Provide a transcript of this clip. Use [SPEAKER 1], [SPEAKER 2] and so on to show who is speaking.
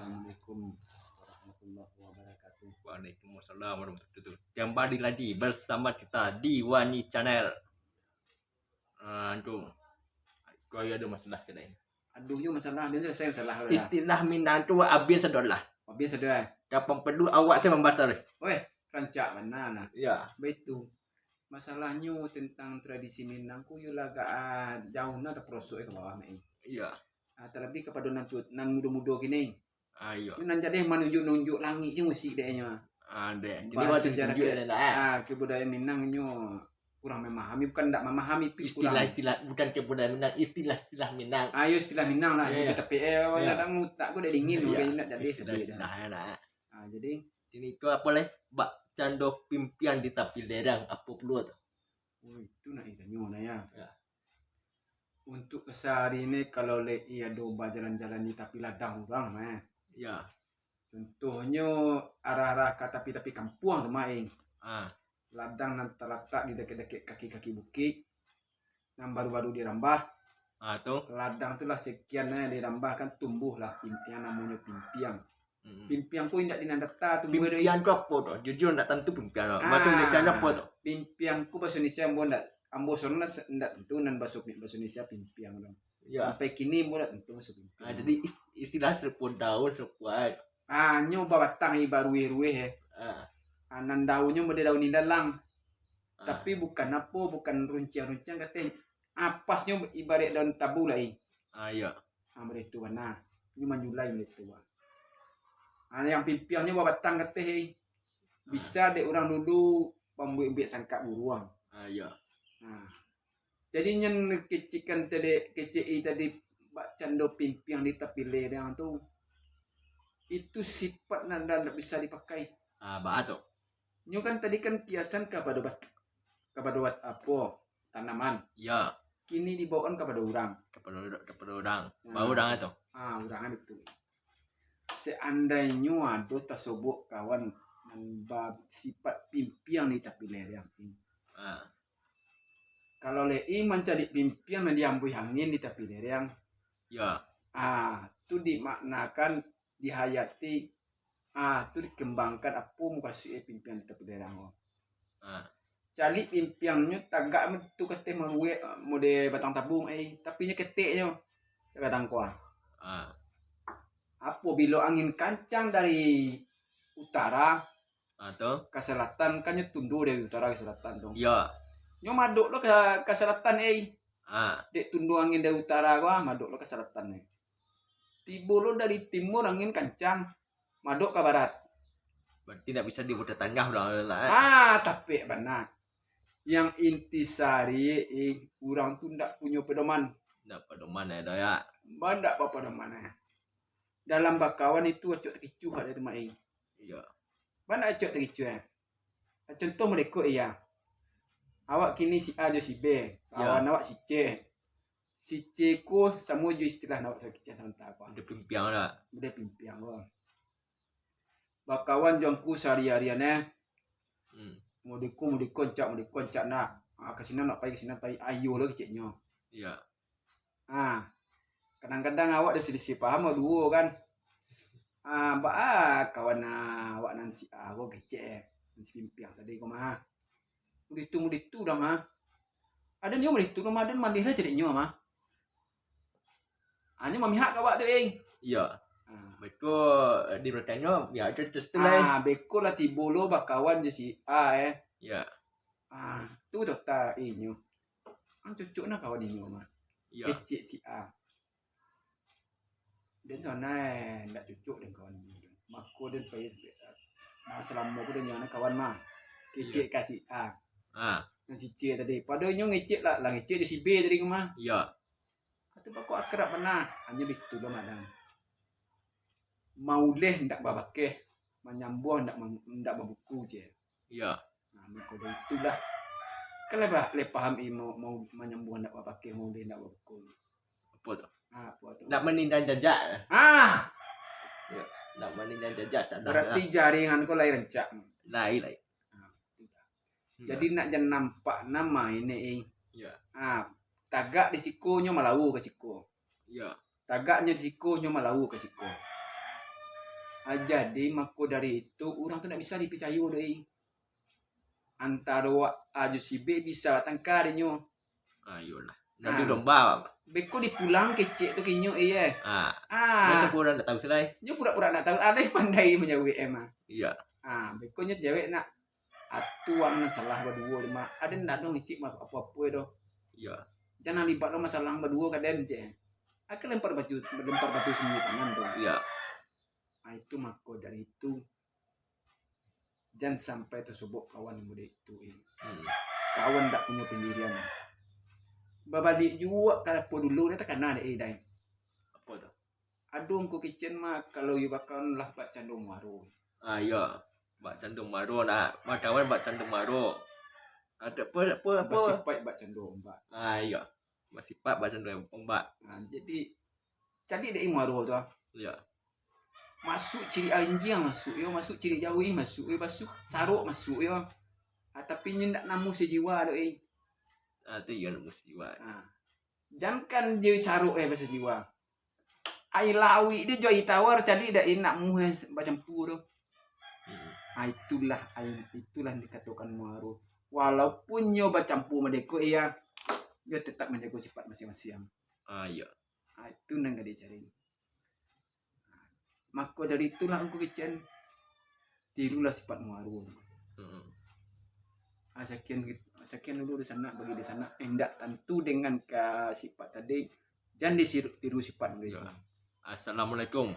[SPEAKER 1] Assalamualaikum warahmatullahi wabarakatuh.
[SPEAKER 2] Waalaikumsalam warahmatullahi wabarakatuh. Kembali lagi bersama kita di Wani Channel. Antum, kau ada masalah sedang.
[SPEAKER 1] Aduh, yo masalah dia selesai masalah lah.
[SPEAKER 2] Istilah Minang tu habis sedolah.
[SPEAKER 1] Habis sudah.
[SPEAKER 2] Kapan perlu awak saya membahas tadi?
[SPEAKER 1] Weh, rancak mana nah.
[SPEAKER 2] Ya.
[SPEAKER 1] Betul. Masalahnya tentang tradisi Minang ku yo agak jauh na terperosok ke bawah mai.
[SPEAKER 2] Iya.
[SPEAKER 1] Terlebih kepada nan muda-muda gini.
[SPEAKER 2] Ayo.
[SPEAKER 1] Yo nan jadi menunjuk-nunjuk langit je musik dia nya.
[SPEAKER 2] Ada. Jadi
[SPEAKER 1] Bahasa
[SPEAKER 2] waktu
[SPEAKER 1] sejarah
[SPEAKER 2] tunjuk dah.
[SPEAKER 1] kebudayaan Minang nyo kurang memahami, bukan tidak memahami
[SPEAKER 2] istilah-istilah bukan kebudayaan Minang, istilah-istilah Minang.
[SPEAKER 1] Ayo istilah Minang lah,
[SPEAKER 2] Yeah.
[SPEAKER 1] tapi kadang tak gue udah dingin nak jadi
[SPEAKER 2] istilah dah.
[SPEAKER 1] Jadi
[SPEAKER 2] Ini tu apa leh? Bak cando pimpian di tapi lerang apa perlu tu?
[SPEAKER 1] oh itu nak tanya ya.
[SPEAKER 2] Ya.
[SPEAKER 1] Untuk sehari ini kalau ia domba jalan-jalan di tapi ladang orang mah.
[SPEAKER 2] Ya.
[SPEAKER 1] Contohnya arah-arah ke tapi kampung tu main. Ladang nan terletak di dekat-dekat kaki-kaki bukit. Yang baru-baru dirambah.
[SPEAKER 2] Tu.
[SPEAKER 1] Ladang tu lah sekian yang dirambah kan tumbuh lah yang namanya pimpiang. Pimpiang ku indak dinandata tumbuh dari.
[SPEAKER 2] Pimpian tu apa tu? Jujur tak tentu pimpian. Bahasa Indonesia apa tu?
[SPEAKER 1] Pimpiang ku bahasa Indonesia pun ambo sono ndak tentu nan bahasa Indonesia pimpiang tu.
[SPEAKER 2] Ya.
[SPEAKER 1] Sampai kini pun ndak tentu bahasa pimpiang.
[SPEAKER 2] Jadi istilah serpun daun serpuan.
[SPEAKER 1] Nyo batang ibaruih-ruih nan daunnya mode daun indalang. Tapi bukan runcing-runcing katanya. Apasnya ibarat daun tabu lah
[SPEAKER 2] Iya.
[SPEAKER 1] Itu mana. Ini manjulai itu. Yang pimpiangnya batang katanya. Bisa dek orang dulu pembuat sangka buruang.
[SPEAKER 2] Iya.
[SPEAKER 1] Jadi nyen kecikan tadi keci tadi bak cando pimpiang di tepi lereng tu. Itu sifat nanda tidak bisa dipakai.
[SPEAKER 2] Batu.
[SPEAKER 1] Nyo kan tadi kan kiasan kepada apa tanaman.
[SPEAKER 2] Ya.
[SPEAKER 1] Kini dibawakan kepada orang.
[SPEAKER 2] Kepada orang. Bau orang itu.
[SPEAKER 1] Orang itu. Seandainya ada tersobok kawan sifat pimpiang di tapi lereng. Kalau lei mencari pimpiang yang diambil angin di tapi lereng.
[SPEAKER 2] Ya.
[SPEAKER 1] Itu dimaknakan dihayati. Itu dikembangkan apa muka si pimpiang di tapi lereng. Cali pimpiangnya tagak itu kete maluwe mode batang tabung tapi nya keteknya kadang kuah. Apa bila angin kancang dari utara
[SPEAKER 2] Atau
[SPEAKER 1] ke selatan kan nya tundur dari utara ke selatan dong.
[SPEAKER 2] Ya.
[SPEAKER 1] Nyo maduk lo ke selatan Dek tundur angin dari utara gua maduk lo ke selatan Tibo lo dari timur angin kancang maduk ke barat.
[SPEAKER 2] Berarti tidak bisa dibuat tengah lah.
[SPEAKER 1] Tapi benar. Yang intisari orang tu ndak punya pedoman.
[SPEAKER 2] Ndak pedoman ya.
[SPEAKER 1] Ndak apa pedoman. Dalam bakawan itu acok terkicu ada rumah
[SPEAKER 2] Iya.
[SPEAKER 1] Mana acok terkicu Contoh mereka Awak kini si A jo si B, kawan awak si C. Si C ku sama jo istilah awak sakit santai apa.
[SPEAKER 2] Ada pimpiang lah.
[SPEAKER 1] Ada pimpiang bakawan jongku sehari-hariannya. Mau dikoncak nak. Kesini nak pai ayo lah keciknya.
[SPEAKER 2] Iya.
[SPEAKER 1] Kadang-kadang awak dah sedisi paham dua kan. Kawan awak nan si A awak kecik si pimpiang tadi kau mah. Muditu dah mah. Ada nyo muditu Ramadan mandi lah jadinya mah. Ani mamihak awak tu
[SPEAKER 2] Iya. Beko di rotanya ya terus
[SPEAKER 1] beko lah tibolo bakawan je si A
[SPEAKER 2] Ya.
[SPEAKER 1] Tu tak nyo. Cucuk nak kawan ini mah.
[SPEAKER 2] Ya.
[SPEAKER 1] Kecik si A. Dan sana ndak cucuk dengan kawan ini. Mako dan pai selama aku dengan kawan mah. Kecik kasih A. Si C tadi. Padahal nyo ngecek lah ngecek je si B tadi mah.
[SPEAKER 2] Ya.
[SPEAKER 1] Atau bako akrab benar. Hanya begitu lah madam. Mauleh ndak babakeh. Menyambung ndak membuku je.
[SPEAKER 2] Ya.
[SPEAKER 1] Maka itulah. Kan le paham mau menyambung ndak babakeh mauleh ndak membuku.
[SPEAKER 2] Apa tu?
[SPEAKER 1] Apa tu?
[SPEAKER 2] Nak menindak jajak. Ya. Nak menindak jajak tak ada.
[SPEAKER 1] Berarti jaringan kau lain rencak.
[SPEAKER 2] Lain.
[SPEAKER 1] Jadi nak jangan nampak nama ini.
[SPEAKER 2] Ya.
[SPEAKER 1] Tagak di sikunya malau ke siku.
[SPEAKER 2] Ya.
[SPEAKER 1] Tagaknya di sikunya malau ke siku. Jadi maka dari itu orang tuh tidak bisa dipercaya deh. Antara A jo si B bisa tangkarinyo.
[SPEAKER 2] Ayolah.
[SPEAKER 1] Ah.
[SPEAKER 2] Nadu domba.
[SPEAKER 1] Beko dipulang kecek tuh kinyo iya.
[SPEAKER 2] Masa pura nggak tahu selai.
[SPEAKER 1] Nyo pura-pura nak tahu ada pandai menjawab emang.
[SPEAKER 2] Iya.
[SPEAKER 1] Beko nyo cewek nak atuang na salah berdua lima. Ada ndak dong icik mah apa-apa itu.
[SPEAKER 2] Iya.
[SPEAKER 1] Jangan libat lo masalah berdua kadang je. Aku lempar batu sendiri tangan tuh.
[SPEAKER 2] Iya.
[SPEAKER 1] Itu mako dari itu jangan sampai tersebut kawan muda itu. Kawan tak punya pendirian. Babalik juga kalau dulu nanti kan ada dai.
[SPEAKER 2] Apa tuh?
[SPEAKER 1] Aduh ku kitchen mah kalau you bakal lah bak candung maru.
[SPEAKER 2] Iya. Bak candung maru nak. Makawan bak candung maru. Ada apa?
[SPEAKER 1] Bersifat bak candung mbak.
[SPEAKER 2] Iya. Bersifat bak candung mbak.
[SPEAKER 1] Jadi dari maru tu.
[SPEAKER 2] Iya.
[SPEAKER 1] Masuk ciri anjing masuk yo, masuk ciri jawi masuk yo, masuk saruk masuk yo. Tapi nyendak namu sejiwa doi.
[SPEAKER 2] Itu ya namu sejiwa.
[SPEAKER 1] Jangan kan je saruk bahasa jiwa. Ai lawi dia joi tawar jadi dak enak muhe bacampur tu. Itulah yang dikatakan maru. Walaupun nyo bacampur medeko iya, dia tetap menjaga sifat masing-masing.
[SPEAKER 2] Iya.
[SPEAKER 1] Itu nang dicari. Maka dari itulah aku kecen tirulah sifat maru. Sekian dulu di sana bagi di sana hendak tentu dengan sifat tadi jangan ditiru sifat begitu.
[SPEAKER 2] Assalamualaikum.